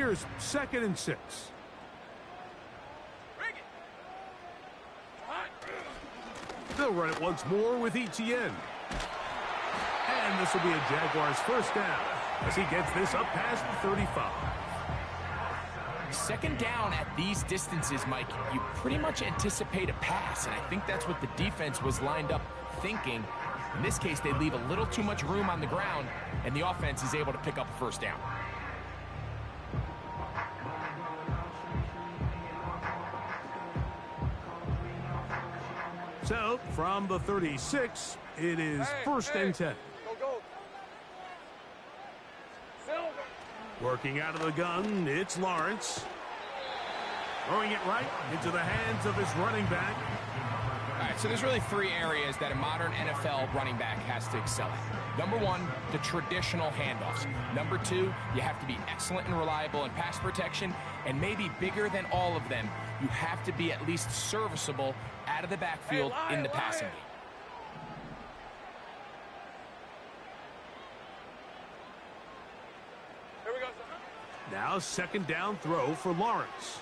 Here's 2nd and 6. They'll run it once more with ETN. And this will be a Jaguars first down as he gets this up past the 35. 2nd down at these distances, Mike, you pretty much anticipate a pass, and I think that's what the defense was lined up thinking. In this case, they leave a little too much room on the ground, and the offense is able to pick up a first down. So, from the 36, it is 1st and 10. Working out of the gun, it's Lawrence. Throwing it right into the hands of his running back. All right, so there's really 3 areas that a modern NFL running back has to excel at. Number 1, the traditional handoffs. Number 2, you have to be excellent and reliable in pass protection. And maybe bigger than all of them, you have to be at least serviceable out of the backfield in the passing game. Now 2nd down throw for Lawrence.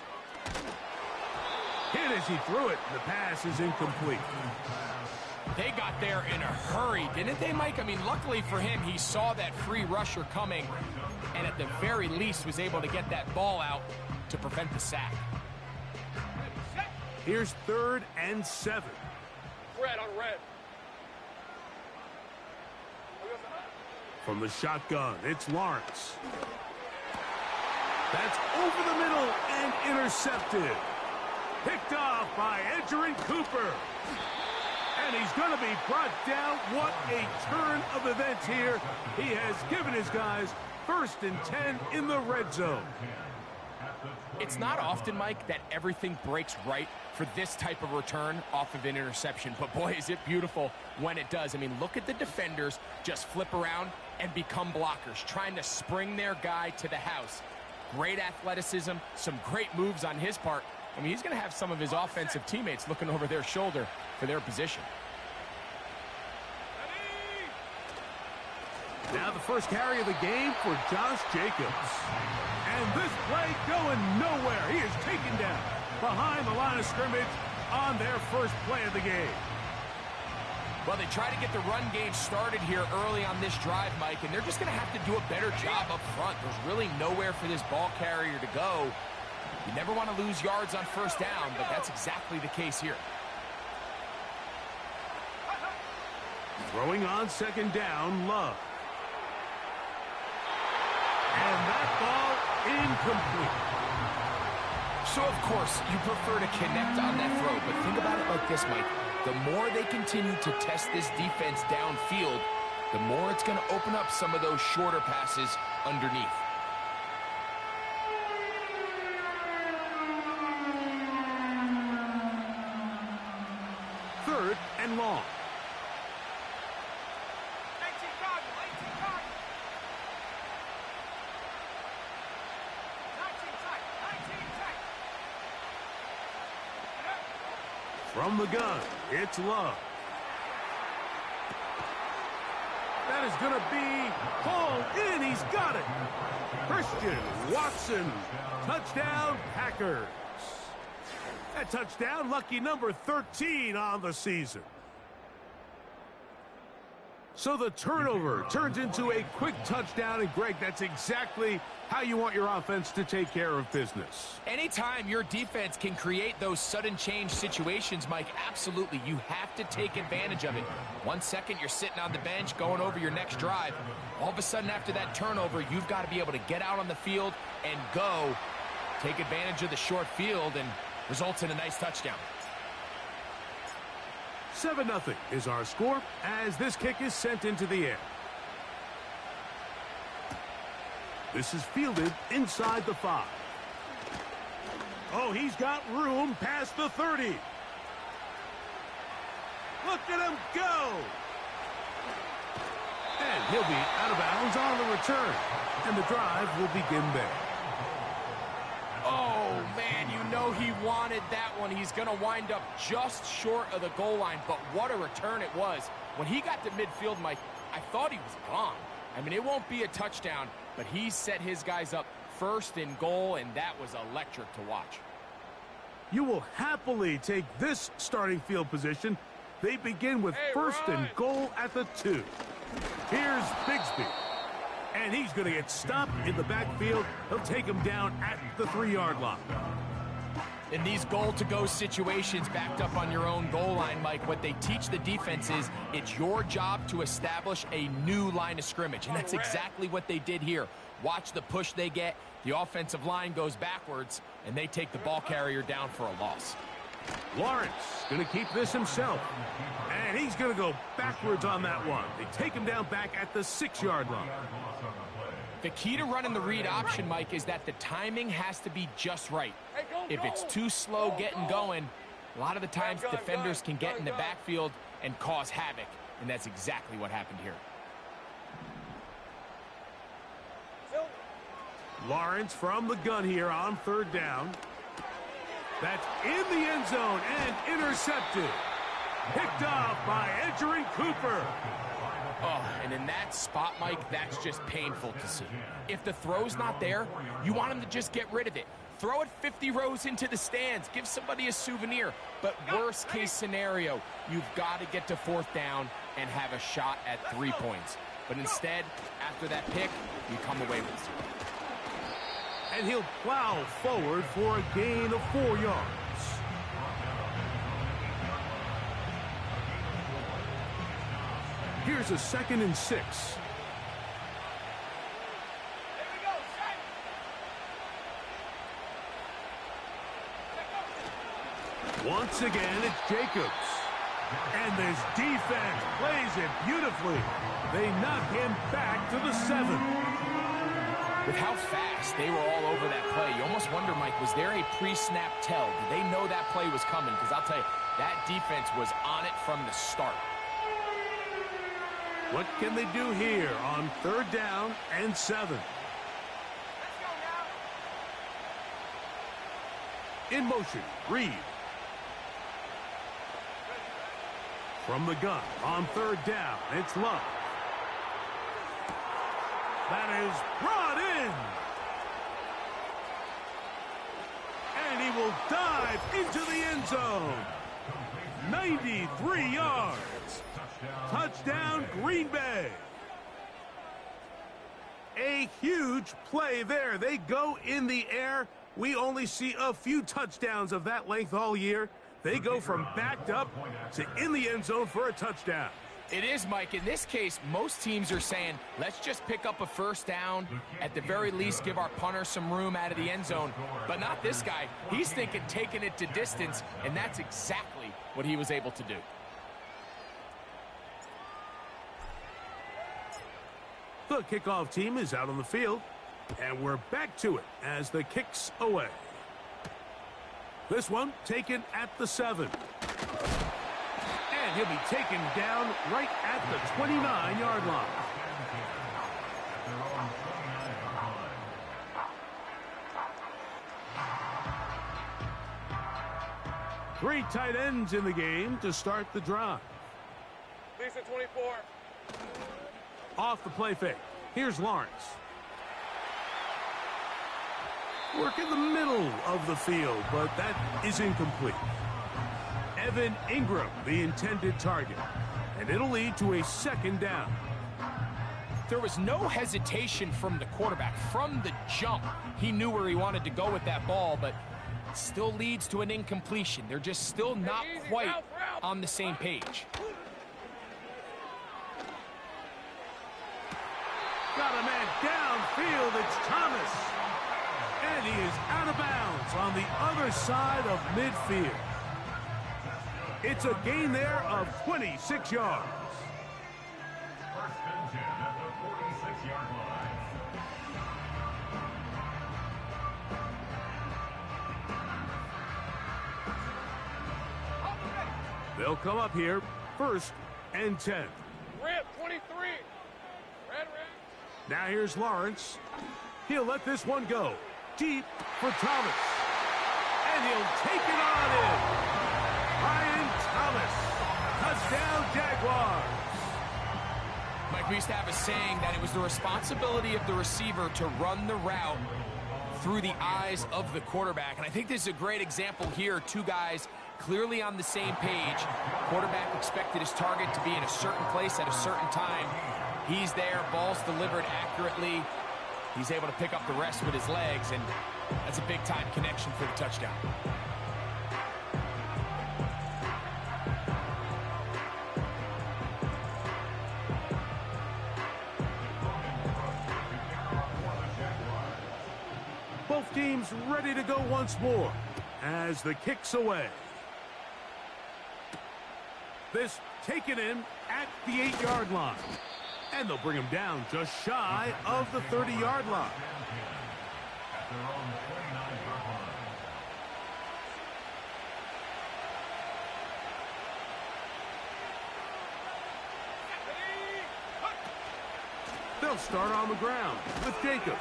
Hit as he threw it. The pass is incomplete. They got there in a hurry, didn't they, Mike? I mean, luckily for him, he saw that free rusher coming and at the very least was able to get that ball out to prevent the sack. Here's 3rd and 7. Red on red. From the shotgun, it's Lawrence. That's over the middle and intercepted. Picked off by Edgerrin Cooper. And he's going to be brought down. What a turn of events here. He has given his guys 1st and 10 in the red zone. It's not often, Mike, that everything breaks right for this type of return off of an interception. But boy, is it beautiful when it does. I mean, look at the defenders just flip around and become blockers, trying to spring their guy to the house. Great athleticism, some great moves on his part. I mean, he's going to have some of his offensive teammates looking over their shoulder for their position. Now the first carry of the game for Josh Jacobs. And this play going nowhere. He is taken down behind the line of scrimmage on their first play of the game. Well, they try to get the run game started here early on this drive, Mike, and they're just going to have to do a better job up front. There's really nowhere for this ball carrier to go. You never want to lose yards on 1st down, but that's exactly the case here. Throwing on 2nd down, Love. And that ball incomplete. So, of course, you prefer to connect on that throw, but think about it like this, Mike. The more they continue to test this defense downfield, the more it's going to open up some of those shorter passes underneath. Third and long. From the gun, it's Love. That is going to be hauled in. He's got it. Christian Watson. Touchdown, Packers. That touchdown, lucky number 13 on the season. So the turnover turns into a quick touchdown, and Greg, that's exactly how you want your offense to take care of business. Anytime your defense can create those sudden change situations, Mike, absolutely, you have to take advantage of it. 1 second, you're sitting on the bench going over your next drive. All of a sudden, after that turnover, you've got to be able to get out on the field and go. Take advantage of the short field and results in a nice touchdown. 7-0 is our score as this kick is sent into the air. This is fielded inside the 5. Oh, he's got room past the 30. Look at him go. And he'll be out of bounds on the return. And the drive will begin there. Oh, man, you know he wanted that one. He's going to wind up just short of the goal line, but what a return it was. When he got to midfield, Mike, I thought he was gone. I mean, it won't be a touchdown, but he set his guys up first and goal, and that was electric to watch. You will happily take this starting field position. They begin with first and goal at the 2. Here's Bigsby. And he's going to get stopped in the backfield. He'll take him down at the 3-yard line. In these goal-to-go situations backed up on your own goal line, Mike, what they teach the defense is it's your job to establish a new line of scrimmage, and that's exactly what they did here. Watch the push they get. The offensive line goes backwards, and they take the ball carrier down for a loss. Lawrence going to keep this himself, and he's going to go backwards on that one. They take him down back at the 6-yard line. The key to running the read option, Mike, is that the timing has to be just right. If it's too slow getting going, a lot of the times defenders can get in the backfield and cause havoc, and that's exactly what happened here. Lawrence from the gun here on 3rd down. That's in the end zone and intercepted. Picked off by Edgerrin Cooper. Oh, and in that spot, Mike, that's just painful to see. If the throw's not there, you want him to just get rid of it. Throw it 50 rows into the stands. Give somebody a souvenir. But worst case scenario, you've got to get to 4th down and have a shot at 3 points. But instead, after that pick, you come away with 0. And he'll plow forward for a gain of 4 yards. Here's a 2nd and 6. Once again, it's Jacobs. And this defense plays it beautifully. They knock him back to the 7. With how fast they were all over that play, you almost wonder, Mike, was there a pre-snap tell? Did they know that play was coming? Because I'll tell you, that defense was on it from the start. What can they do here on 3rd down and 7? In motion, Reed. From the gun on 3rd down, it's Love. That is brought in. And he will dive into the end zone. 93 yards. Touchdown, Green Bay. A huge play there. They go in the air. We only see a few touchdowns of that length all year. They go from backed up to in the end zone for a touchdown. It is, Mike. In this case, most teams are saying, let's just pick up a 1st down. At the very least, give our punter some room out of the end zone. But not this guy. He's thinking taking it to distance, and that's exactly what he was able to do. The kickoff team is out on the field, and we're back to it as the kick's away. This one taken at the 7. And he'll be taken down right at the 29-yard line. Three tight ends in the game to start the drive. Lisa 24. Off the play fake. Here's Lawrence. Work in the middle of the field, but that is incomplete. Evan Ingram, the intended target. And it'll lead to a 2nd down. There was no hesitation from the quarterback. From the jump, he knew where he wanted to go with that ball, but it still leads to an incompletion. They're just still not quite on the same page. Got a man downfield. It's Thomas. And he is out of bounds on the other side of midfield. It's a gain there of 26 yards. First and 10 at the 46-yard line. They'll come up here, 1st and 10. Red 23. Red. Now here's Lawrence. He'll let this one go. Deep for Thomas. And he'll take it on in. Brian Thomas. Touchdown, Jaguars. Mike, we used to have a saying that it was the responsibility of the receiver to run the route through the eyes of the quarterback. And I think this is a great example here. Two guys clearly on the same page. Quarterback expected his target to be in a certain place at a certain time. He's there, ball's delivered accurately. He's able to pick up the rest with his legs, and that's a big-time connection for the touchdown. Both teams ready to go once more as the kick's away. This taken in at the 8-yard line. And they'll bring him down just shy of the 30-yard line. At their own 29-yard line. They'll start on the ground with Jacobs.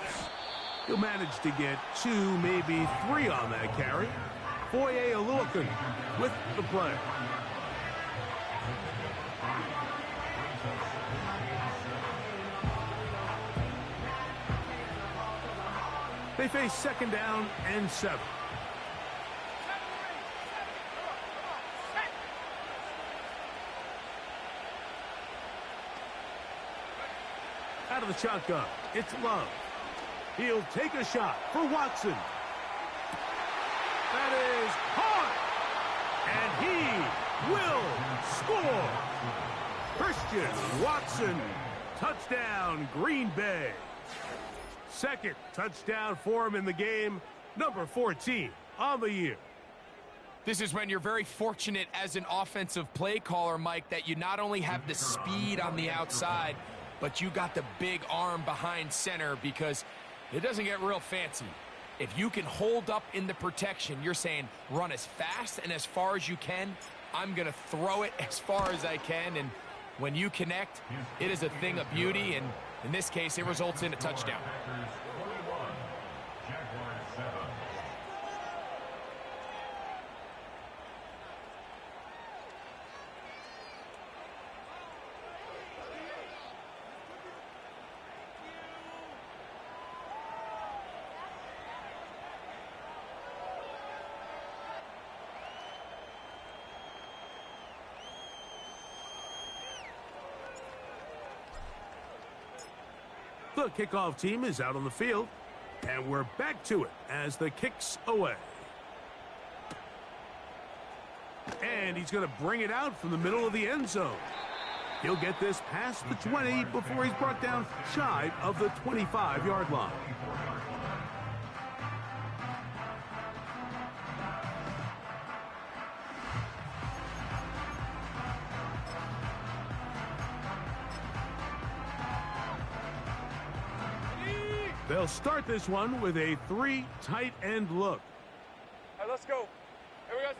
He'll manage to get 2, maybe 3 on that carry. Foye Oluokun with the play. They face 2nd down and 7. Out of the shotgun, it's Love. He'll take a shot for Watson. That is hard. And he will score. Christian Watson. Touchdown, Green Bay. 2nd touchdown for him in the game. Number 14 on the year. This is when you're very fortunate as an offensive play caller, Mike, that you not only have the speed on the outside, but you got the big arm behind center, because it doesn't get real fancy. If you can hold up in the protection, you're saying run as fast and as far as you can. I'm going to throw it as far as I can, and when you connect, it is a thing of beauty, and in this case, it results in a touchdown. The kickoff team is out on the field, and we're back to it as the kick's away. And he's going to bring it out from the middle of the end zone. He'll get this past the 20 before he's brought down shy of the 25-yard line. They'll start this one with a 3 tight end look. All right, let's go. Here we go.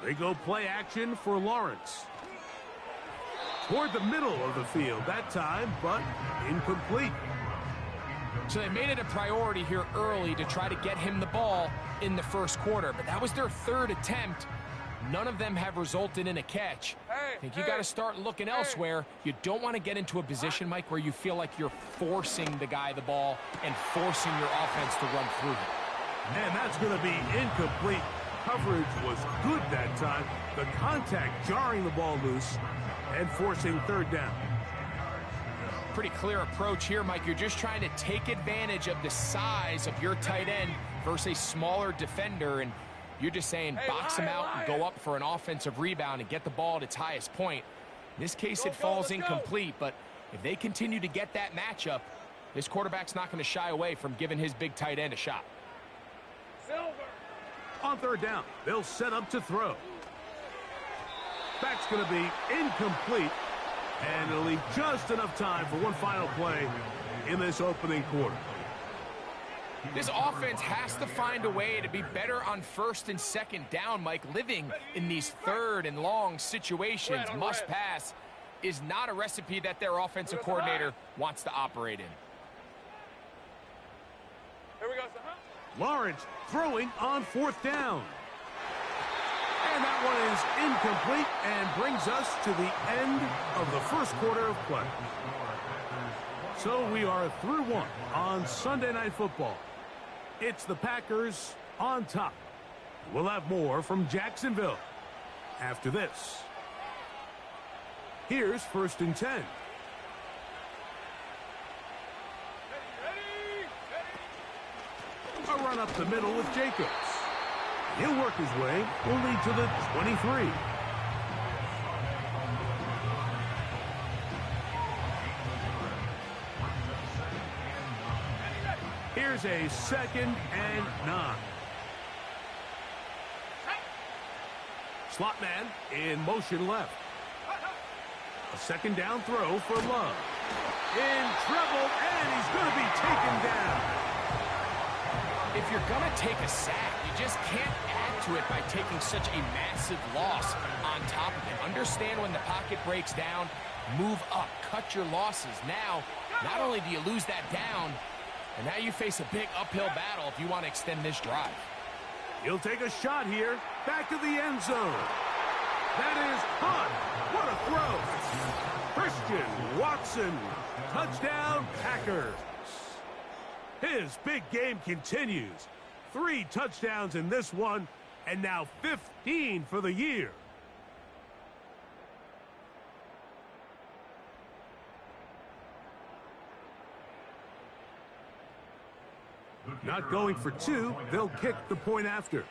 They go play action for Lawrence. Toward the middle of the field that time, but incomplete. So they made it a priority here early to try to get him the ball in the first quarter, but that was their 3rd attempt. None of them have resulted in a catch. I think you got to start looking elsewhere. You don't want to get into a position, Mike, where you feel like you're forcing the guy the ball and forcing your offense to run through him. And that's going to be incomplete. Coverage was good that time. The contact jarring the ball loose and forcing 3rd down. Pretty clear approach here, Mike. You're just trying to take advantage of the size of your tight end versus a smaller defender, and you're just saying box him out and go up for an offensive rebound and get the ball at its highest point. In this case, it falls incomplete, but if they continue to get that matchup, this quarterback's not going to shy away from giving his big tight end a shot. On 3rd down, they'll set up to throw. Back's going to be incomplete, and it'll leave just enough time for one final play in this opening quarter. This offense has to find a way to be better on 1st and 2nd down, Mike. Living in these 3rd and long situations, must pass, is not a recipe that their offensive coordinator wants to operate in. Here we go. Lawrence throwing on 4th down. And that one is incomplete and brings us to the end of the first quarter of play. So we are through one on Sunday Night Football. It's the Packers on top. We'll have more from Jacksonville after this. Here's 1st and 10. A run up the middle with Jacobs. He'll work his way only to the 23. Here's a 2nd and 9. Slot man in motion left. A 2nd down throw for Love. In trouble, and he's going to be taken down. If you're going to take a sack, you just can't add to it by taking such a massive loss on top of it. Understand when the pocket breaks down, move up, cut your losses. Now, not only do you lose that down, and now you face a big uphill battle if you want to extend this drive. He'll take a shot here, back to the end zone. That is caught. What a throw. Christian Watson, touchdown Packers. His big game continues. 3 touchdowns in this one, and now 15 for the year. Not going for 2, they'll kick the point after.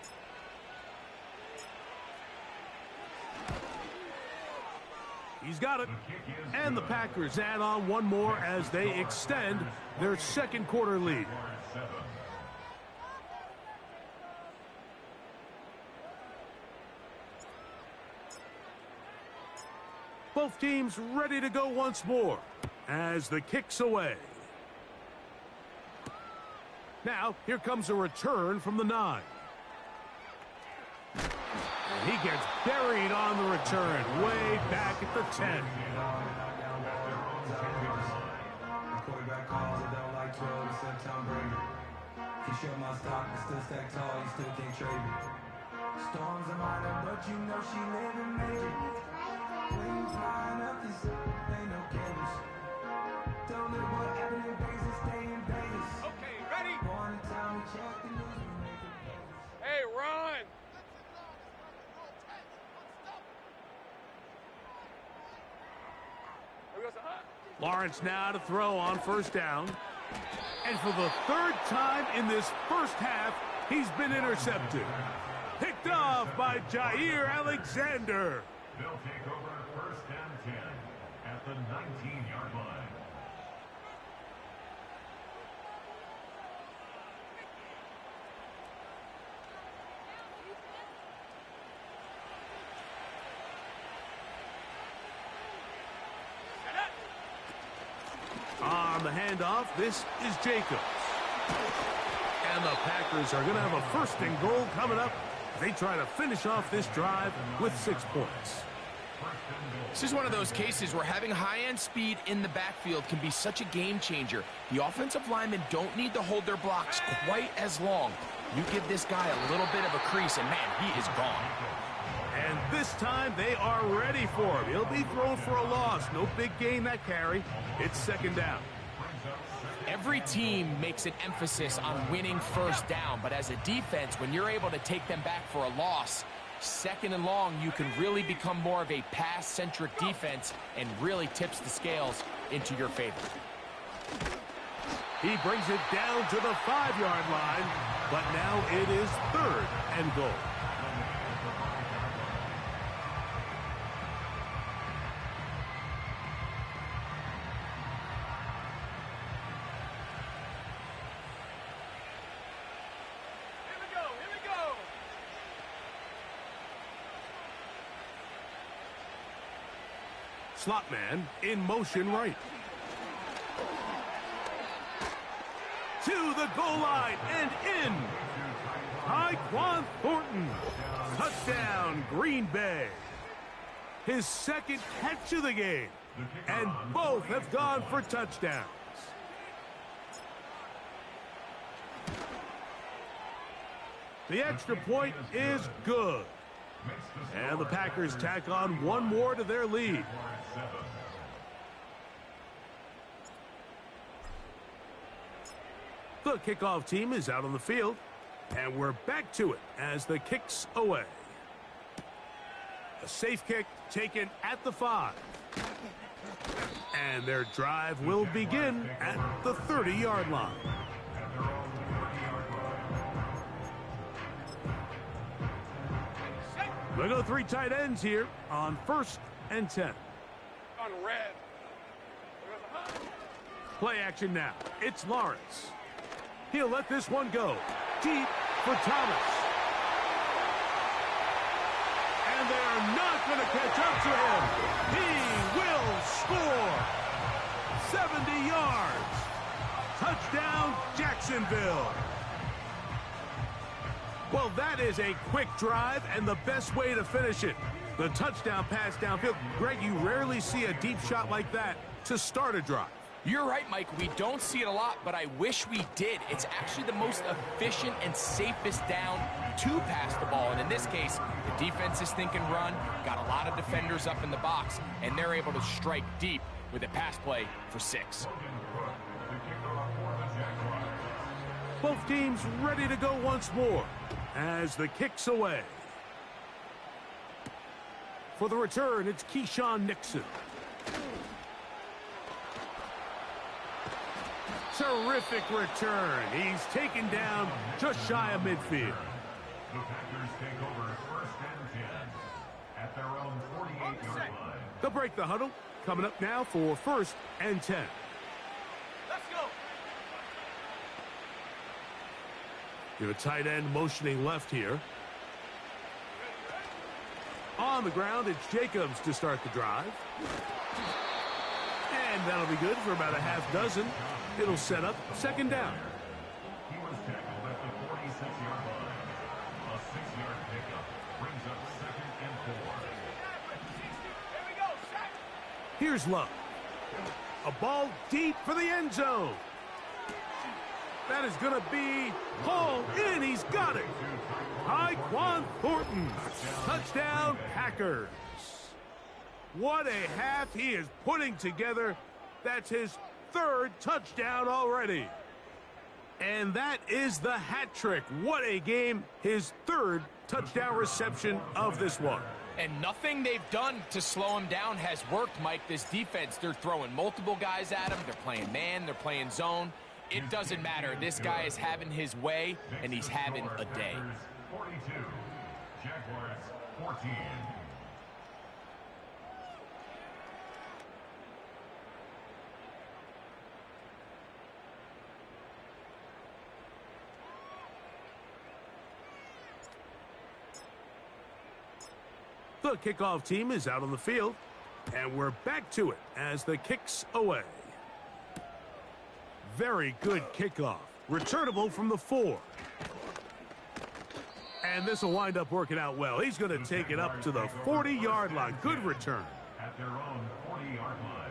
He's got it. And the Packers add on one more as they extend their 2nd quarter lead. Both teams ready to go once more as the kick's away. Now, here comes a return from the 9. And he gets buried on the return, way back at the 10. Quarterback calls, I don't like 12, except Tom Brady. He showed my stock, but still stack tall, you still can't trade me. Storms are minor, but you know she living major. Wings flying up, this ain't no cameras. Don't live what happened in Vegas, stay in Vegas. Okay, ready? Born in town, we check the news, we make it famous. Hey, run! Here we go, Lawrence now to throw on 1st down. And for the 3rd time in this first half, he's been intercepted. Picked off by Jair Alexander. They'll take over 1st and 10 at the 19-yard line. On the handoff, this is Jacobs. And the Packers are going to have a 1st and goal coming up. They try to finish off this drive with 6 points. This is one of those cases where having high-end speed in the backfield can be such a game changer. The offensive linemen don't need to hold their blocks quite as long. You give this guy a little bit of a crease, and man, he is gone. And this time they are ready for him. He'll be thrown for a loss. No big gain that carry. It's 2nd down. Every team makes an emphasis on winning 1st down, but as a defense, when you're able to take them back for a loss, 2nd and long, you can really become more of a pass-centric defense and really tips the scales into your favor. He brings it down to the 5-yard line, but now it is 3rd and goal. Slot man in motion right. To the goal line and in. Tyquan Thornton. Touchdown, Green Bay. His 2nd catch of the game. And both have gone for touchdowns. The extra point is good. And the Packers tack on one more to their lead. The The kickoff team is out on the field, and we're back to it as the kick's away. A safe kick taken at the 5. And their drive will begin at the 30-yard line. We'll go 3 tight ends here on 1st and 10. On red. Play action now. It's Lawrence. He'll let this one go. Deep for Thomas. And they're not going to catch up to him. He will score. 70 yards. Touchdown, Jacksonville. Well, that is a quick drive and the best way to finish it. The touchdown pass downfield. Greg, you rarely see a deep shot like that to start a drive. You're right, Mike. We don't see it a lot, but I wish we did. It's actually the most efficient and safest down to pass the ball. And in this case, the defense is thinking run, got a lot of defenders up in the box, and they're able to strike deep with a pass play for 6. Both teams ready to go once more as the kick's away. For the return, it's Keyshawn Nixon. Terrific return. He's taken down just shy of midfield. The Packers take over 1st and 10 at their own 48-yard line. They'll break the huddle. Coming up now for 1st and 10. Let's go. You have a tight end motioning left here. On the ground, it's Jacobs to start the drive. And that'll be good for about a half dozen. It'll set up 2nd down. He was tackled at the 46-yard line. A 6-yard pickup brings up 2nd and 4. Here we go. Sack. Here's Love. A ball deep for the end zone. That is going to be hauled in. He's got it. Tyquan Thornton. Touchdown, Packers. What a half he is putting together. That's his 3rd touchdown already. And that is the hat trick. What a game. His 3rd touchdown reception of this one. And nothing they've done to slow him down has worked, Mike. This defense, they're throwing multiple guys at him. They're playing man. They're playing zone. It doesn't matter. This guy is having his way, and he's having a day. 42, Jaguars 14. The kickoff team is out on the field, and we're back to it as the kick's away. Very good kickoff. Returnable from the 4. And this will wind up working out well. He's going to take it up to the 40-yard line. Good return. At their own 40-yard line.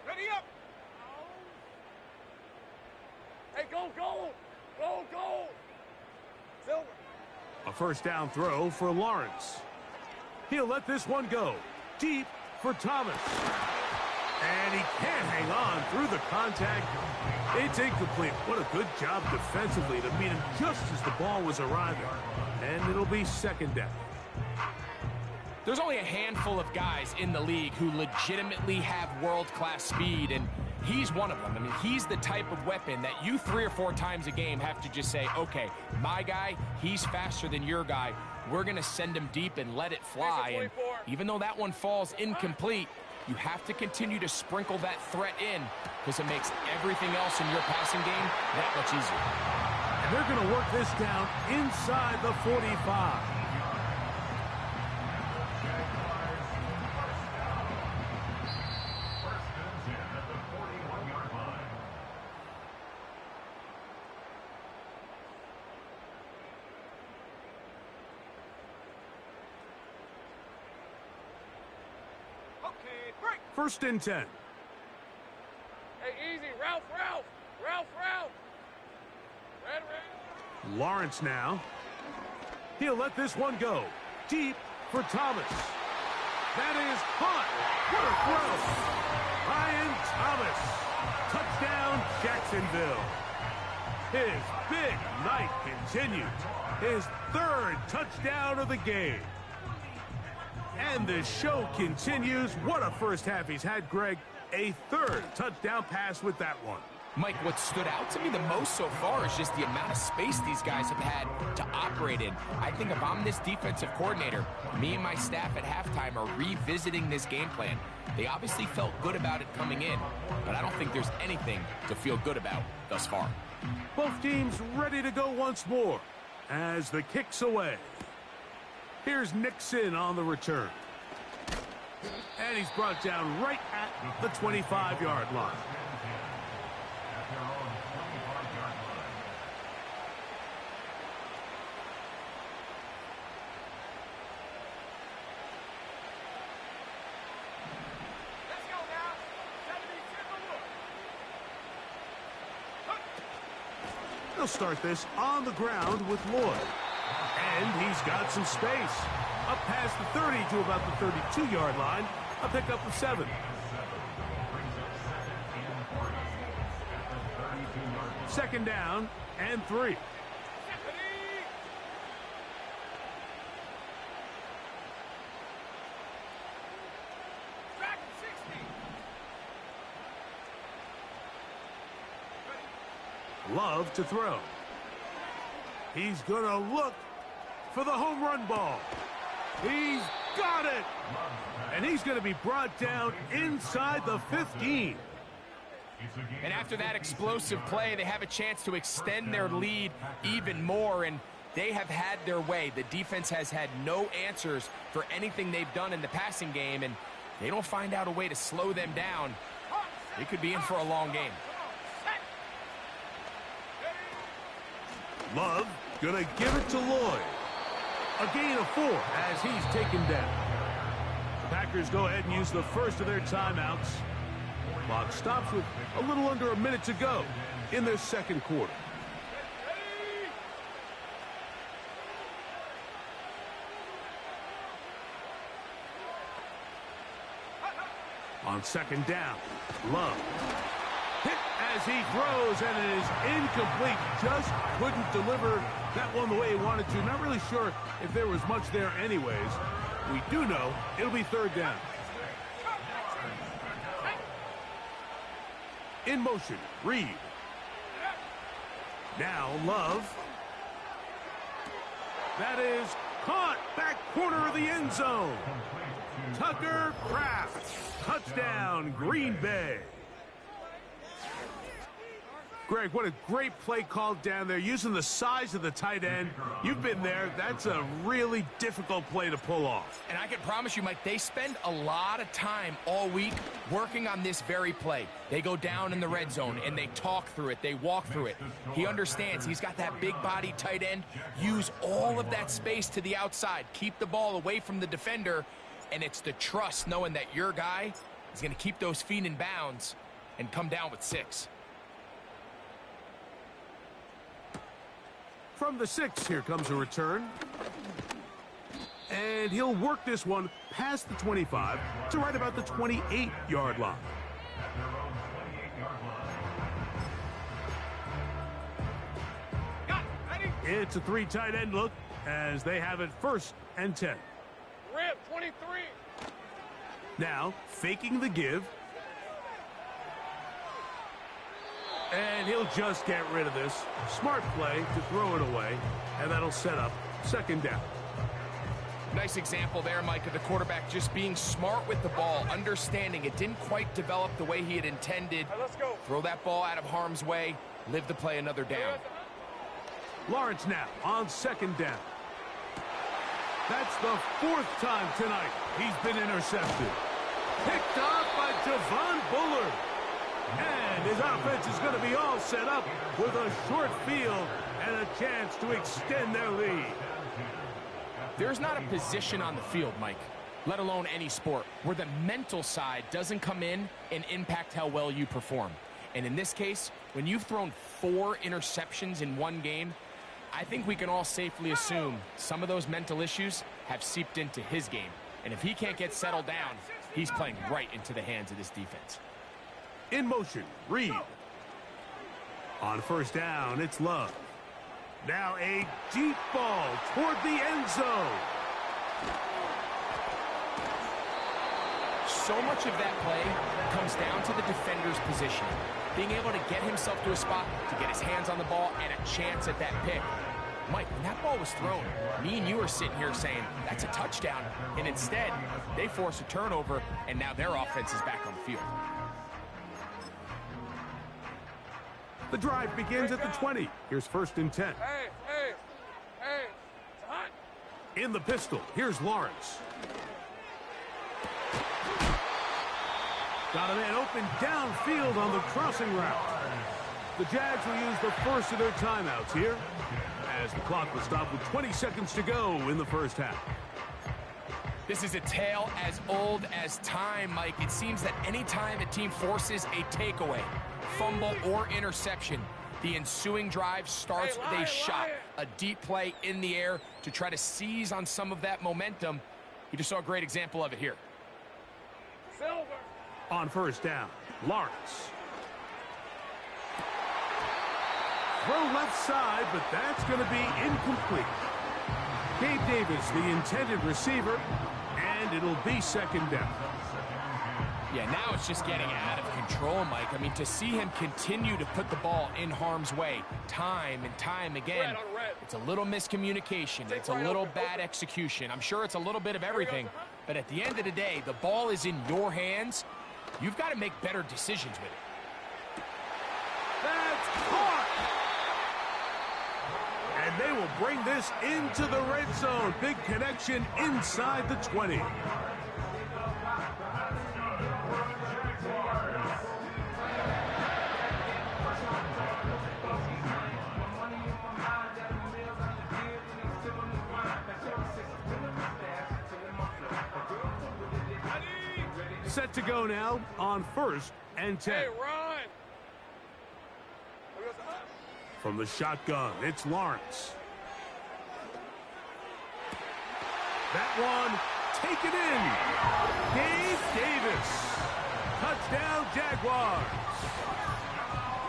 Ready up. Hey, go, go. Go, go. Silver. A 1st down throw for Lawrence. He'll let this one go. Deep for Thomas. And he can't hang on through the contact. It's incomplete. What a good job defensively to meet him just as the ball was arriving. And it'll be 2nd down. There's only a handful of guys in the league who legitimately have world-class speed, and he's one of them. I mean, he's the type of weapon that you 3 or 4 times a game have to just say, okay, my guy, he's faster than your guy. We're going to send him deep and let it fly. And even though that one falls incomplete, you have to continue to sprinkle that threat in because it makes everything else in your passing game that much easier. And they're going to work this down inside the 45. Okay, break. 1st and 10. Hey, easy. Ralph, Ralph. Ralph, Ralph. Red, red. Lawrence now. He'll let this one go. Deep for Thomas. That is caught. What a throw. Ryan Thomas. Touchdown, Jacksonville. His big night continues. His third touchdown of the game. And the show continues. What a first half he's had, Greg. A third touchdown pass with that one. Mike, what stood out to me the most so far is just the amount of space these guys have had to operate in. I think if I'm this defensive coordinator, me and my staff at halftime are revisiting this game plan. They obviously felt good about it coming in, but I don't think there's anything to feel good about thus far. Both teams ready to go once more as the kick's away. Here's Nixon on the return. And he's brought down right at the 25-yard line. They'll start this on the ground with Lloyd. And he's got some space. Up past the 30 to about the 32-yard line. A pickup of 7. Second down and 3. Love to throw. He's going to look for the home run ball. He's got it. And he's going to be brought down inside the 15. And after that explosive play, they have a chance to extend their lead even more, and they have had their way. The defense has had no answers for anything they've done in the passing game, and they don't find out a way to slow them down. They could be in for a long game. Love gonna give it to Lloyd. A gain of 4 as he's taken down. The Packers go ahead and use the first of their timeouts. Clock stops with a little under a minute to go in their second quarter. On second down, Love. Hit as he throws, and it is incomplete. Just couldn't deliver that one the way he wanted to. Not really sure if there was much there anyways. We do know it'll be third down. In motion, Reed. Now Love. That is caught back corner of the end zone. Tucker Kraft. Touchdown, Green Bay. Greg, what a great play called down there, using the size of the tight end. You've been there. That's a really difficult play to pull off. And I can promise you, Mike, they spend a lot of time all week working on this very play. They go down in the red zone, and they talk through it. They walk through it. He understands he's got that big body tight end. Use all of that space to the outside. Keep the ball away from the defender, and it's the trust knowing that your guy is going to keep those feet in bounds and come down with 6. From the 6, here comes a return. And he'll work this one past the 25 to right about the 28-yard line. It's a 3 tight end look as they have it first and 10. Rip, 23. Now, faking the give. And he'll just get rid of this. Smart play to throw it away, and that'll set up second down. Nice example there, Mike, of the quarterback just being smart with the ball, understanding it didn't quite develop the way he had intended. Right, let's go. Throw that ball out of harm's way, live to play another down. Lawrence now on second down. That's the 4th time tonight he's been intercepted. Picked off by Javon Bullard. And his offense is going to be all set up with a short field and a chance to extend their lead. There's not a position on the field, Mike, let alone any sport, where the mental side doesn't come in and impact how well you perform. And in this case, when you've thrown 4 interceptions in one game, I think we can all safely assume some of those mental issues have seeped into his game. And if he can't get settled down, he's playing right into the hands of this defense. In motion, Reed. On first down, it's Love. Now a deep ball toward the end zone. So much of that play comes down to the defender's positioning. Being able to get himself to a spot, to get his hands on the ball, and a chance at that pick. Mike, when that ball was thrown, me and you are sitting here saying, that's a touchdown. And instead, they force a turnover, and now their offense is back on the field. The drive begins at the 20. Here's 1st and 10. Hey, it's hot. In the pistol, here's Lawrence. Got a man open downfield on the crossing route. The Jags will use the first of their timeouts here as the clock will stop with 20 seconds to go in the first half. This is a tale as old as time, Mike. It seems that any time a team forces a takeaway, fumble, or interception, the ensuing drive starts with a shot, a deep play in the air to try to seize on some of that momentum. You just saw a great example of it here. Silver. On first down, Lawrence. Throw left side, but that's going to be incomplete. Gabe Davis, the intended receiver, and it'll be 2nd down. Yeah, now it's just getting out of control, Mike. I mean, to see him continue to put the ball in harm's way time and time again, it's a little miscommunication. It's a little bad execution. I'm sure it's a little bit of everything, but at the end of the day, the ball is in your hands. You've got to make better decisions with it. That's caught! And they will bring this into the red zone. Big connection inside the 20. Set to go now on 1st and 10. Hey, Ron. From the shotgun, it's Lawrence. That one taken in. Gabe Davis. Touchdown, Jaguars.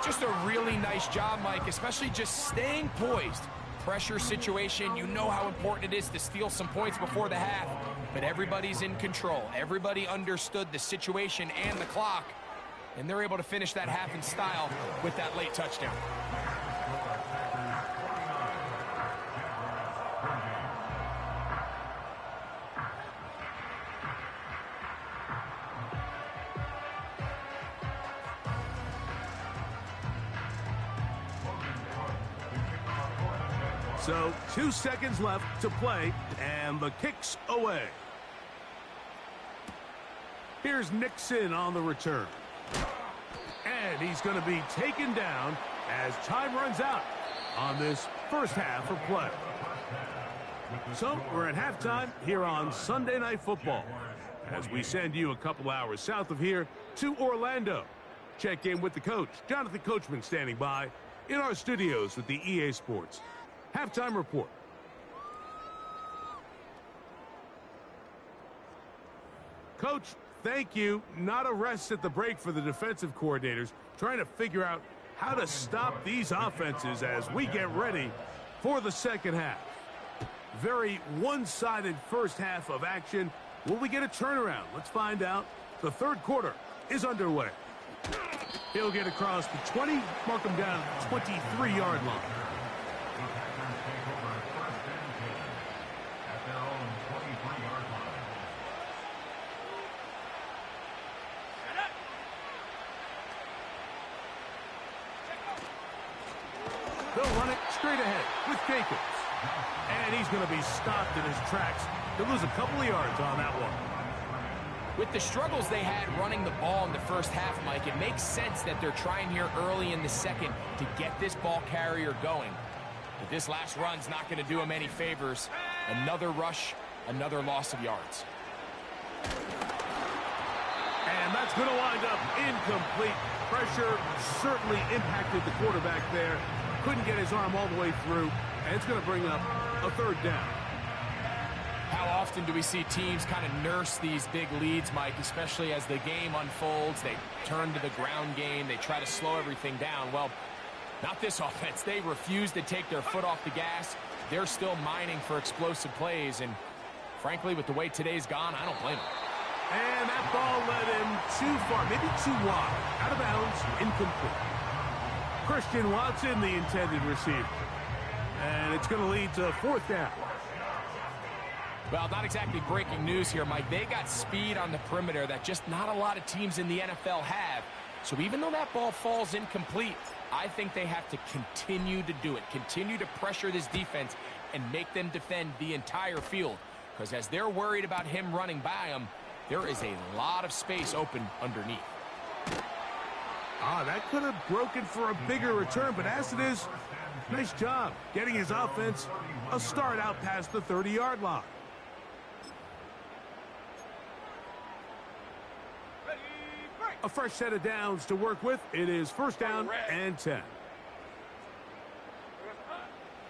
Just a really nice job, Mike, especially just staying poised. Pressure situation, you know how important it is to steal some points before the half, but everybody's in control. Everybody understood the situation and the clock, and they're able to finish that half in style with that late touchdown. So 2 seconds left to play, and the kick's away. Here's Nixon on the return. And he's going to be taken down as time runs out on this first half of play. So we're at halftime here on Sunday Night Football as we send you a couple hours south of here to Orlando. Check in with the coach, Jonathan Coachman, standing by in our studios with the EA Sports Halftime Report. Coach, thank you. Not a rest at the break for the defensive coordinators, trying to figure out how to stop these offenses as we get ready for the second half. Very one-sided first half of action. Will we get a turnaround? Let's find out. The third quarter is underway. He'll get across the 20, mark him down at the 23-yard line. They'll run it straight ahead with Jacobs. And he's going to be stopped in his tracks. He'll lose a couple of yards on that one. With the struggles they had running the ball in the first half, Mike, it makes sense that they're trying here early in the second to get this ball carrier going. But this last run's not going to do him any favors. Another rush, another loss of yards. And that's going to wind up incomplete. Pressure certainly impacted the quarterback there. Couldn't get his arm all the way through. And it's going to bring up a third down. How often do we see teams kind of nurse these big leads, Mike, especially as the game unfolds? They turn to the ground game. They try to slow everything down. Well, not this offense. They refuse to take their foot off the gas. They're still mining for explosive plays. And frankly, with the way today's gone, I don't blame them. And that ball led him too far, maybe too wide. Out of bounds, incomplete. Christian Watson, the intended receiver. And it's going to lead to fourth down. Well, not exactly breaking news here, Mike. They got speed on the perimeter that just not a lot of teams in the NFL have. So even though that ball falls incomplete, I think they have to continue to do it. Continue to pressure this defense and make them defend the entire field. Because as they're worried about him running by them, there is a lot of space open underneath. That could have broken for a bigger return, but as it is, nice job getting his offense a start out past the 30-yard line. A fresh set of downs to work with. It is first down and 10.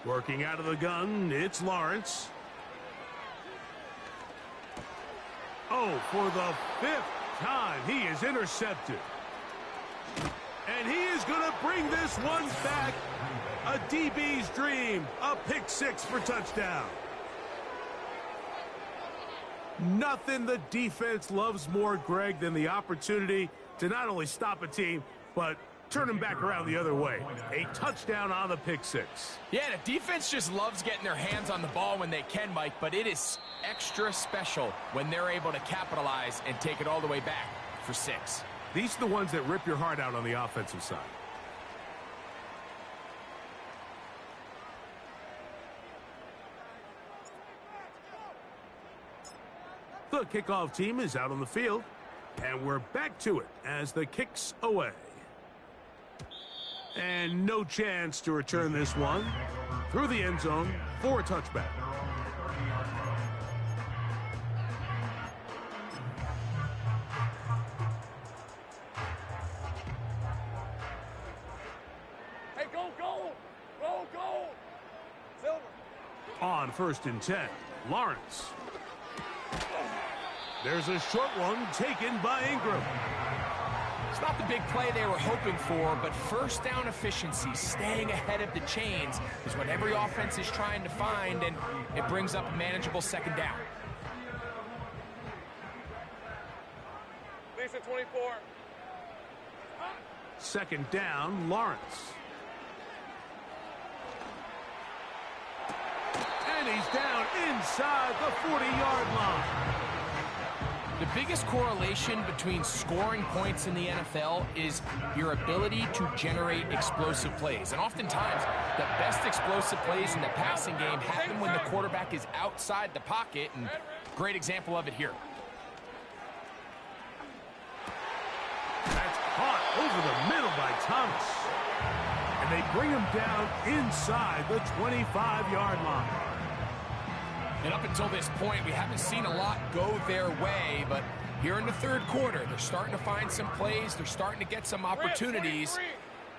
Working out of the gun, it's Lawrence. Oh, for the 5th time, he is intercepted. And he is going to bring this one back. A DB's dream. A pick six for touchdown. Nothing the defense loves more, Greg, than the opportunity to not only stop a team, but turn them back around the other way. A touchdown on the pick six. Yeah, the defense just loves getting their hands on the ball when they can, Mike, but it is extra special when they're able to capitalize and take it all the way back for 6. These are the ones that rip your heart out on the offensive side. The kickoff team is out on the field, and we're back to it as the kick's away. And no chance to return this one through the end zone for a touchback. Hey, go, go! Go, go! Silver. On first and 10, Lawrence. There's a short one taken by Ingram. It's not the big play they were hoping for, but first down efficiency, staying ahead of the chains, is what every offense is trying to find, and it brings up a manageable second down. Lisa 24. Second down, Lawrence. And he's down inside the 40-yard line. The biggest correlation between scoring points in the NFL is your ability to generate explosive plays. And oftentimes, the best explosive plays in the passing game happen when the quarterback is outside the pocket, and great example of it here. That's caught over the middle by Thomas. And they bring him down inside the 25-yard line. And up until this point, we haven't seen a lot go their way, but here in the third quarter, they're starting to find some plays. They're starting to get some opportunities.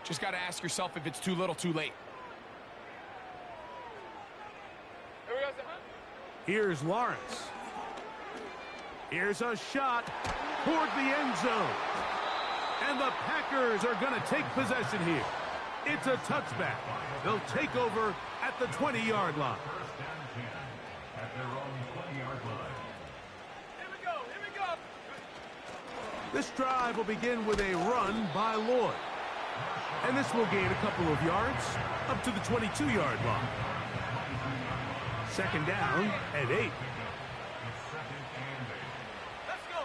Just got to ask yourself if it's too little, too late. Here's Lawrence. Here's a shot toward the end zone. And the Packers are going to take possession here. It's a touchback. They'll take over at the 20-yard line. This drive will begin with a run by Lloyd. And this will gain a couple of yards up to the 22-yard line. Second down and 8. Let's go.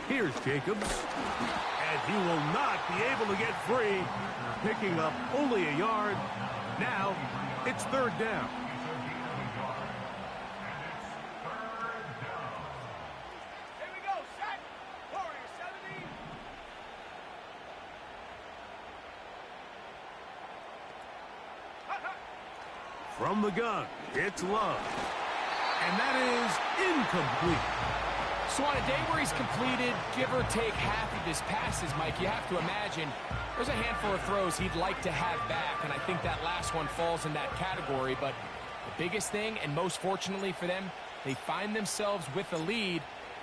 Here's Jacobs. And he will not be able to get free, picking up only a yard. Now it's third down. From the gun, it's Love. And that is incomplete. So on a day where he's completed, give or take half of his passes, Mike, you have to imagine there's a handful of throws he'd like to have back, and I think that last one falls in that category. But the biggest thing, and most fortunately for them, they find themselves with a lead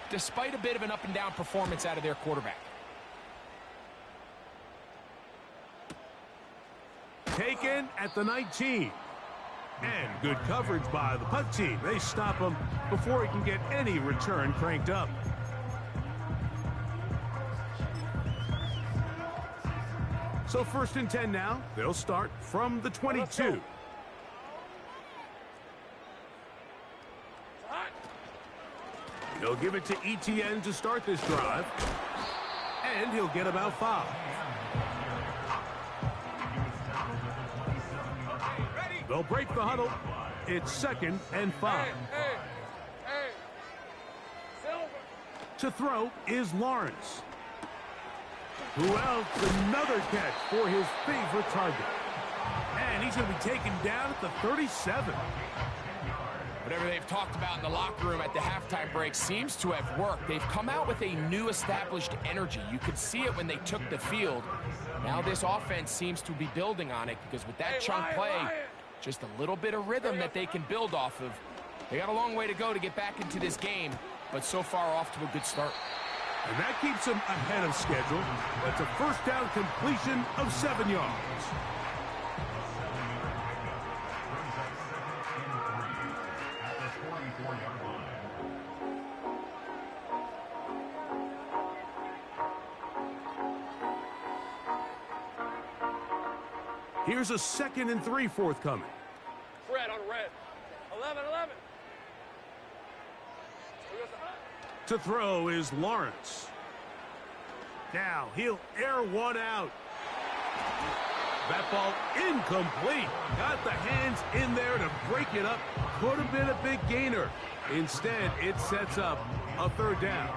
despite a bit of an up-and-down performance out of their quarterback. Taken at the 19. And good coverage by the punt team. They stop him before he can get any return cranked up. So 1st and 10 now. They'll start from the 22. He'll give it to Etienne to start this drive. And he'll get about 5. They'll break the huddle. It's 2nd and 5. To throw is Lawrence. Who else? Another catch for his favorite target. And he's going to be taken down at the 37. Whatever they've talked about in the locker room at the halftime break seems to have worked. They've come out with a new established energy. You could see it when they took the field. Now this offense seems to be building on it because with that chunk play, just a little bit of rhythm that they can build off of. They got a long way to go to get back into this game, but so far off to a good start. And that keeps them ahead of schedule. That's a 1st down completion of 7 yards. Here's a 2nd and 3 forthcoming. Red on red. 11. To throw is Lawrence. Now he'll air one out. That ball incomplete. Got the hands in there to break it up. Could have been a big gainer. Instead, it sets up a 3rd down.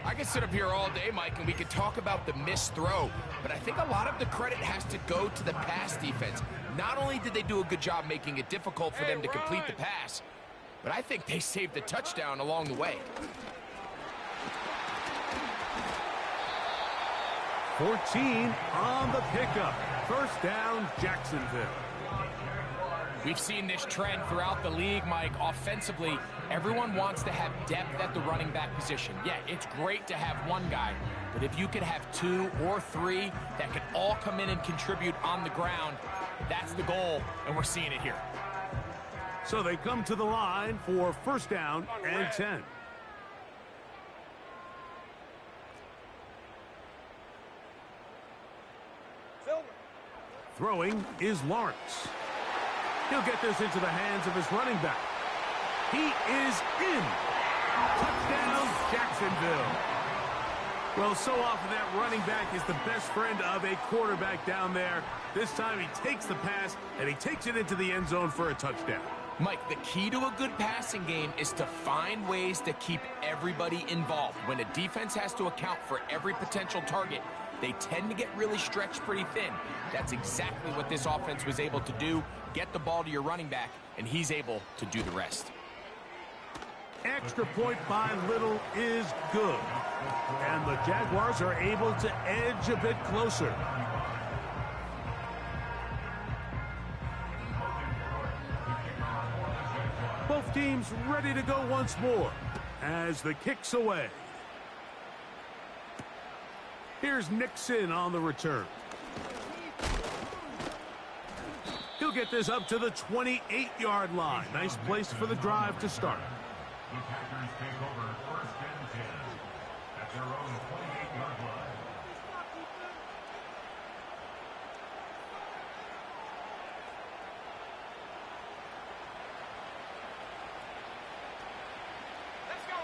I could sit up here all day, Mike, and we could talk about the missed throw, but I think a lot of the credit has to go to the pass defense. Not only did they do a good job making it difficult for them to complete the pass, but I think they saved the touchdown along the way. 14 on the pickup. 1st down, Jacksonville. We've seen this trend throughout the league, Mike. Offensively, everyone wants to have depth at the running back position. Yeah, it's great to have one guy, but if you could have 2 or 3 that can all come in and contribute on the ground, that's the goal, and we're seeing it here. So they come to the line for 1st down and 10. Throwing is Lawrence. He'll get this into the hands of his running back. He is in. Touchdown, Jacksonville. Well, so often that running back is the best friend of a quarterback down there. This time he takes the pass, and he takes it into the end zone for a touchdown. Mike, the key to a good passing game is to find ways to keep everybody involved. When a defense has to account for every potential target, they tend to get really stretched pretty thin. That's exactly what this offense was able to do. Get the ball to your running back, and he's able to do the rest. Extra point by Little is good. And the Jaguars are able to edge a bit closer. Both teams ready to go once more as the kick's away. Here's Nixon on the return. He'll get this up to the 28-yard line. Nice place for the drive to start. The Packers take over 1st and 10 at their own 28-yard line. Let's go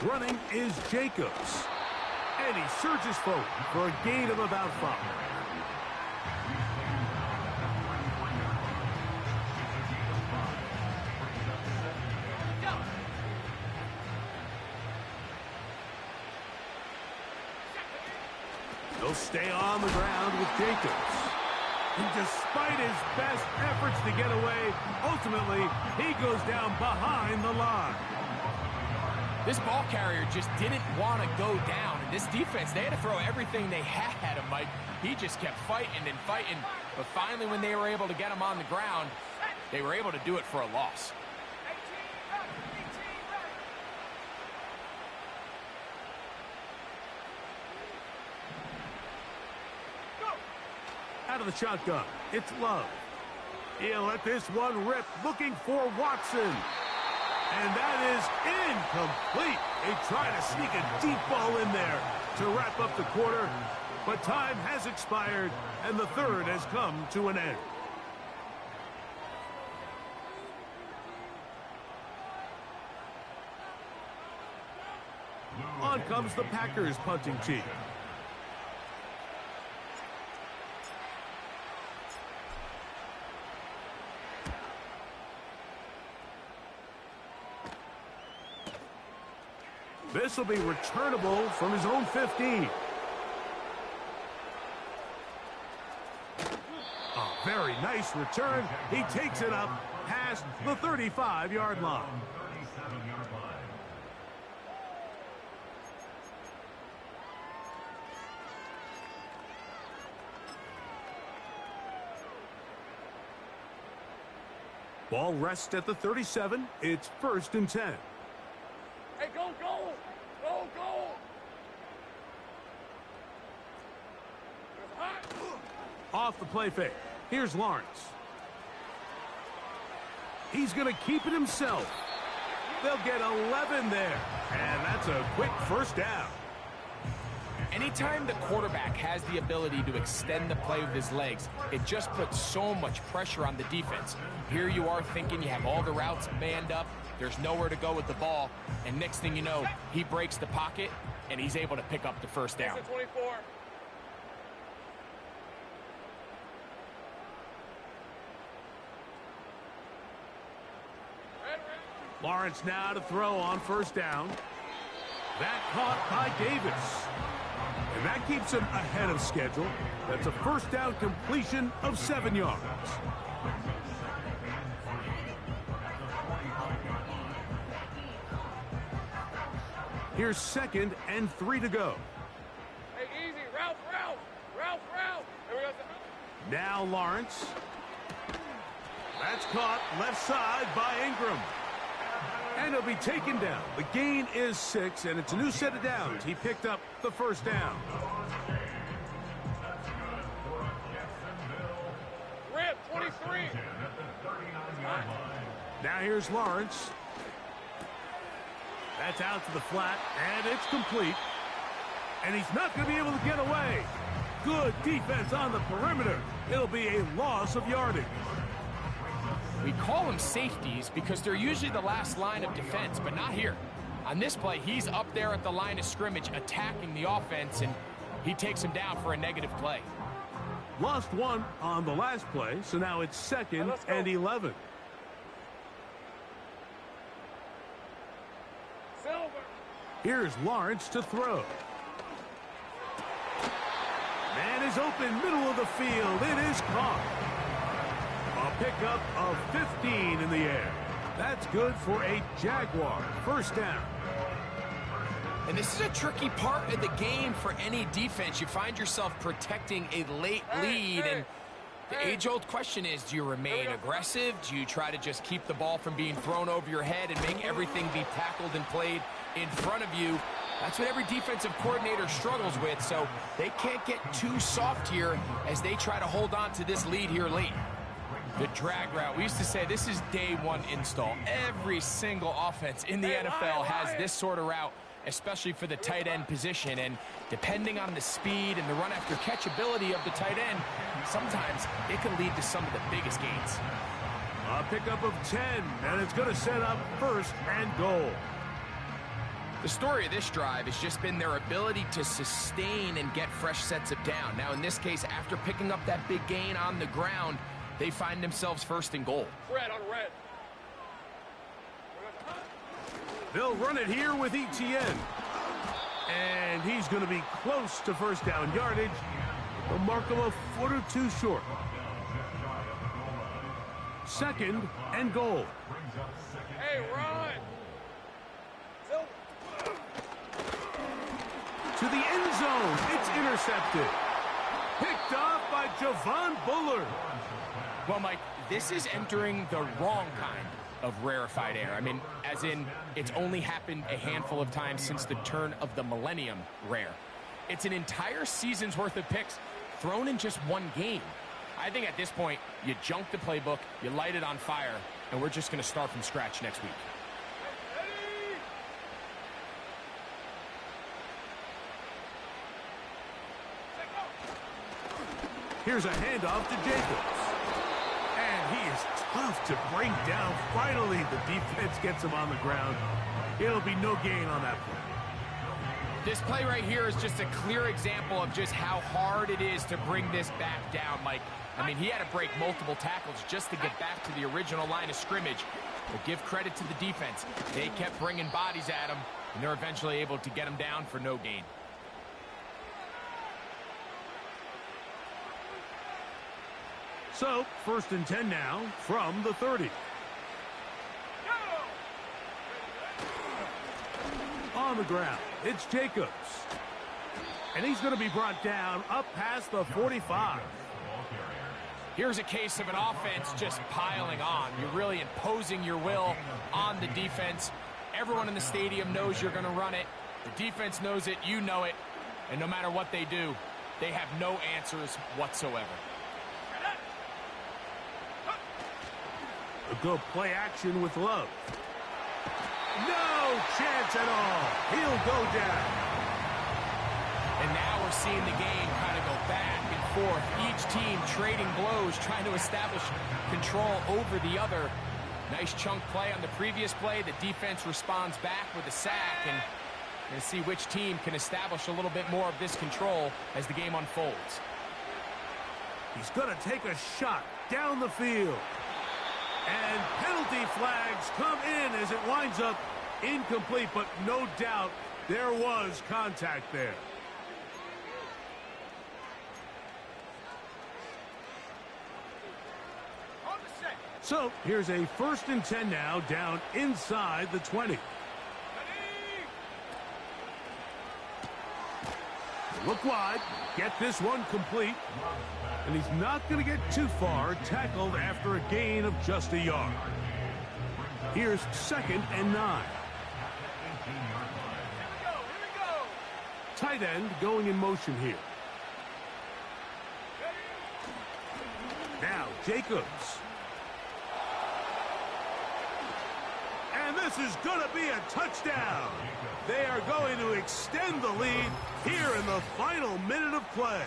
now. Running is Jacobs. And he surges forward for a gain of about 5. They'll stay on the ground with Jacobs. And despite his best efforts to get away, ultimately, he goes down behind the line. This ball carrier just didn't want to go down. And this defense, they had to throw everything they had at him, Mike. He just kept fighting and fighting. But finally, when they were able to get him on the ground, they were able to do it for a loss. Out of the shotgun, it's Love. He'll let this one rip, looking for Watson. And that is incomplete. They try to sneak a deep ball in there to wrap up the quarter, but time has expired, and the third has come to an end. On comes the Packers punting team. This will be returnable from his own 15. A very nice return. He takes it up past the 35-yard line. Ball rests at the 37. It's 1st and 10. Hey, go, go! Go, go! It's hot! Off the play fake. Here's Lawrence. He's going to keep it himself. They'll get 11 there. And that's a quick first down. Anytime the quarterback has the ability to extend the play with his legs, it just puts so much pressure on the defense. Here you are thinking you have all the routes manned up, there's nowhere to go with the ball, and next thing you know, he breaks the pocket, and he's able to pick up the first down. 24. Lawrence now to throw on first down. That caught by Davis. And that keeps him ahead of schedule. That's a first down completion of 7 yards. Here's 2nd and 3 to go. Hey, easy. Ralph. Here we go. Now Lawrence. That's caught left side by Ingram. And he'll be taken down. The gain is 6, and it's a new set of downs. He picked up the first down. Rip, 23. Now here's Lawrence. That's out to the flat, and it's complete. And he's not going to be able to get away. Good defense on the perimeter. It'll be a loss of yardage. We call them safeties because they're usually the last line of defense, but not here. On this play, he's up there at the line of scrimmage attacking the offense, and he takes him down for a negative play. Lost one on the last play, so now it's 2nd and 11. Silver. Here's Lawrence to throw. Man is open, middle of the field. It is caught. A pickup of 15 in the air. That's good for a Jaguar first down. And this is a tricky part of the game for any defense. You find yourself protecting a late lead, and the age-old question is, do you remain aggressive? Do you try to just keep the ball from being thrown over your head and make everything be tackled and played in front of you? That's what every defensive coordinator struggles with, so they can't get too soft here as they try to hold on to this lead here late. The drag route. We used to say this is day one install. Every single offense in the NFL has this sort of route, especially for the tight end position. And depending on the speed and the run after catch ability of the tight end, sometimes it can lead to some of the biggest gains. A pickup of 10, and it's going to set up 1st and goal. The story of this drive has just been their ability to sustain and get fresh sets of down. Now, in this case, after picking up that big gain on the ground, they find themselves 1st and goal. Red on red. They'll run it here with Etienne. And he's going to be close to first down yardage. A mark of a foot or two short. second and goal. Hey, run! To the end zone, it's intercepted. Picked off by Javon Bullard. Well, Mike, this is entering the wrong kind of rarefied air. I mean, as in, it's only happened a handful of times since the turn of the millennium rare. It's an entire season's worth of picks thrown in just one game. I think at this point, you junk the playbook, you light it on fire, and we're just going to start from scratch next week. Here's a handoff to Jacobs. And he is tough to bring down. Finally, the defense gets him on the ground. It'll be no gain on that play. This play right here is just a clear example of just how hard it is to bring this back down, Mike. I mean, he had to break multiple tackles just to get back to the original line of scrimmage. But give credit to the defense. They kept bringing bodies at him, and they're eventually able to get him down for no gain. So, 1st and 10 now from the 30. On the ground, it's Jacobs. And he's going to be brought down up past the 45. Here's a case of an offense just piling on. You're really imposing your will on the defense. Everyone in the stadium knows you're going to run it. The defense knows it, you know it. And no matter what they do, they have no answers whatsoever. A good play action with Love. No chance at all. He'll go down. And now we're seeing the game kind of go back and forth. Each team trading blows, trying to establish control over the other. Nice chunk play on the previous play. The defense responds back with a sack. And we're going to see which team can establish a little bit more of this control as the game unfolds. He's going to take a shot down the field. And penalty flags come in as it winds up incomplete, but no doubt there was contact there. So here's a 1st and 10 now down inside the 20. Look wide, get this one complete. And he's not going to get too far, tackled after a gain of just a yard. Here's 2nd and 9. Tight end going in motion here. Now Jacobs. And this is going to be a touchdown. They are going to extend the lead here in the final minute of play.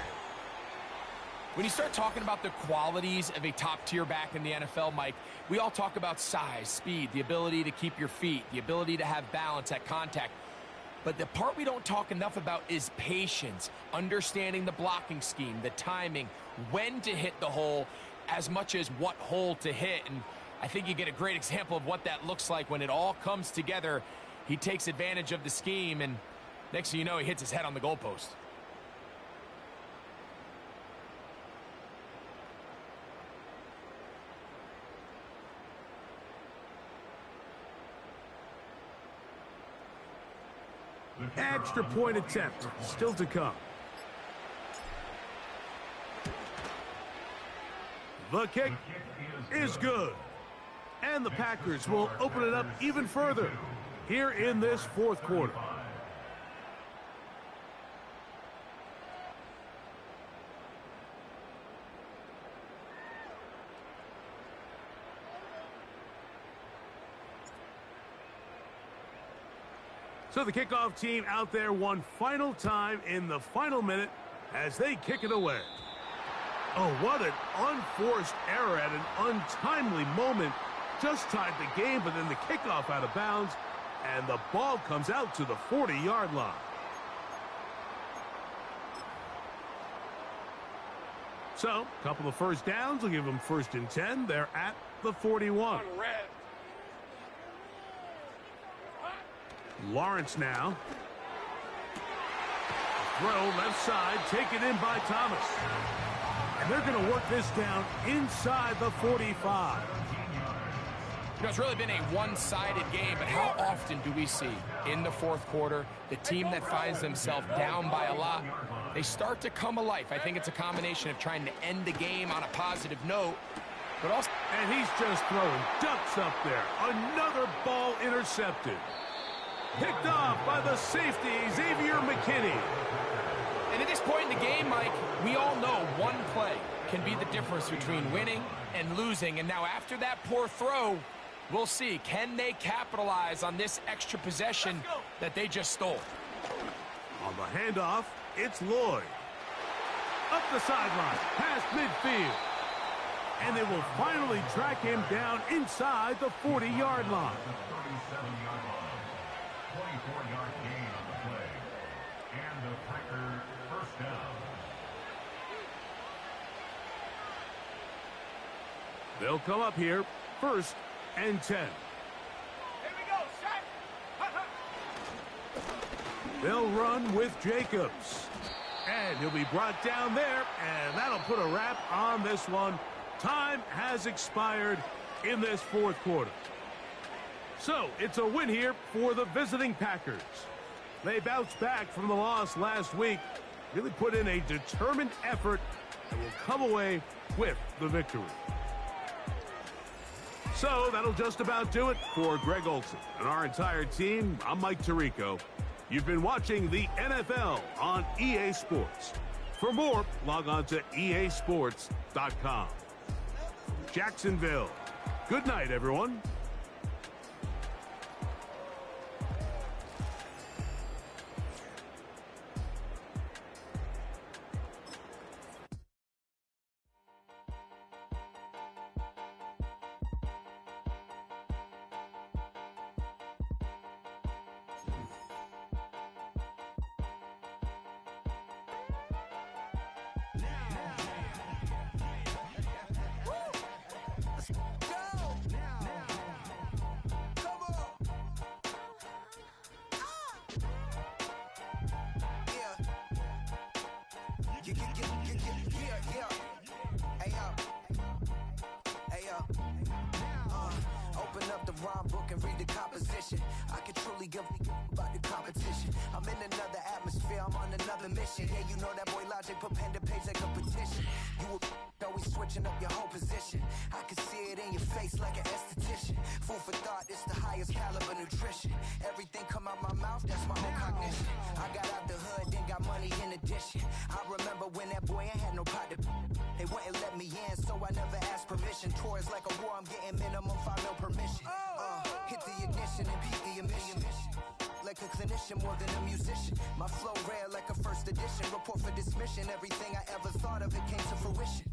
When you start talking about the qualities of a top-tier back in the NFL, Mike, we all talk about size, speed, the ability to keep your feet, the ability to have balance at contact. But the part we don't talk enough about is patience, understanding the blocking scheme, the timing, when to hit the hole, as much as what hole to hit. And I think you get a great example of what that looks like when it all comes together. He takes advantage of the scheme, and next thing you know, he hits his head on the goalpost. Extra point attempt still to come. The kick is good. And the Packers will open it up even further here in this 4th quarter. So the kickoff team out there one final time in the final minute as they kick it away. Oh, what an unforced error at an untimely moment. Just tied the game, but then the kickoff out of bounds, and the ball comes out to the 40-yard line. So, a couple of first downs will give them 1st and 10. They're at the 41. Lawrence now. Throw left side, taken in by Thomas. And they're going to work this down inside the 45. You know, it's really been a one-sided game, but how often do we see in the fourth quarter the team that finds themselves down by a lot, they start to come alive. I think it's a combination of trying to end the game on a positive note, but also... And he's just throwing ducks up there. Another ball intercepted. Picked off by the safety, Xavier McKinney. And at this point in the game, Mike, we all know one play can be the difference between winning and losing. And now after that poor throw, we'll see, can they capitalize on this extra possession that they just stole? On the handoff, it's Lloyd. Up the sideline, past midfield. And they will finally track him down inside the 40-yard line. 37-yard line. 24-yard gain on the play. And the Packer first down. They'll come up here, 1st and 10. Here we go, set. They'll run with Jacobs. And he'll be brought down there, and that'll put a wrap on this one. Time has expired in this fourth quarter. So, it's a win here for the visiting Packers. They bounced back from the loss last week, really put in a determined effort, and will come away with the victory. So, that'll just about do it for Greg Olson and our entire team. I'm Mike Tirico. You've been watching the NFL on EA Sports. For more, log on to easports.com. Jacksonville. Good night, everyone. Open up the rhyme book and read the composition. I can truly give about the competition. I'm in another atmosphere, I'm on another mission. Yeah, you know that boy Logic put pen to page like a petition. You always switching up your whole position. I can see it in your face like an esthetician. Food for thought, it's the highest caliber nutrition. Everything come out my mouth, that's my own cognition. I got out the hood, then got money in addition. I remember when that boy ain't had no pot to... They wouldn't let me in, so I never asked permission. Tours like a war, I'm getting minimum 5 mil permission. Hit the ignition and beat the emission. Like a clinician more than a musician. My flow rare like a first edition. Report for dismission. Everything I ever thought of, it came to fruition.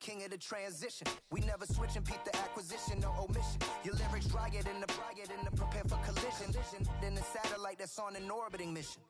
King of the transition. We never switch and peep the acquisition, no omission. Your lyrics dry it in the prepare for collision. Then the satellite that's on an orbiting mission.